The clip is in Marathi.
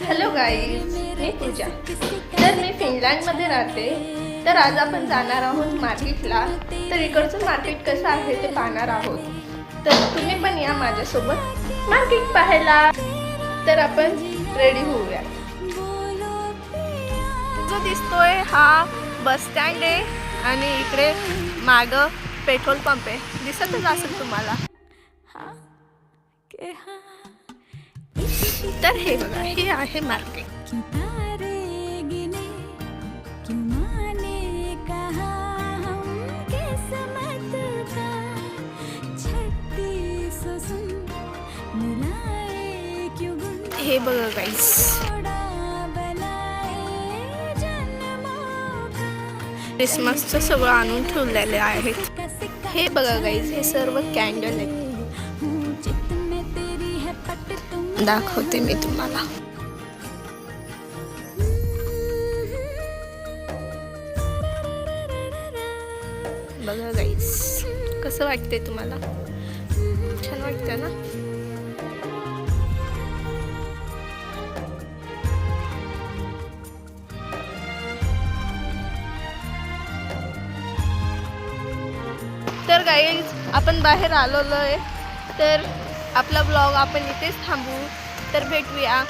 हॅलो गाईज, मी पूजा. तर मी फिनलँडमध्ये राहते. तर आज आपण जाणार आहोत मार्केटला. तर इकडचं मार्केट कसं आहे ते पाहणार आहोत. तर तुम्ही पण या माझ्यासोबत मार्केट पाहायला. तर आपण रेडी होऊया. जो दिसतोय हा बस स्टँड आहे आणि इकडे मागं पेट्रोल पंप आहे. दिसतच असेल तुम्हाला. तर हे बघा, हे आहे मार्केट. हे बघा गाईस, क्रिसमसचं सगळं आणून ठेवलेले आहेत. हे बघा गाईस, हे सर्व कॅन्डल आहेत. दाखवते मी तुम्हाला. बघा गाईस, कसं वाटतंय तुम्हाला? छान वाटतं ना? तर गाईज, आपण बाहेर आलेलो आहे. तर आपला ब्लॉग आपण इथेच थांबवू. तर भेटूया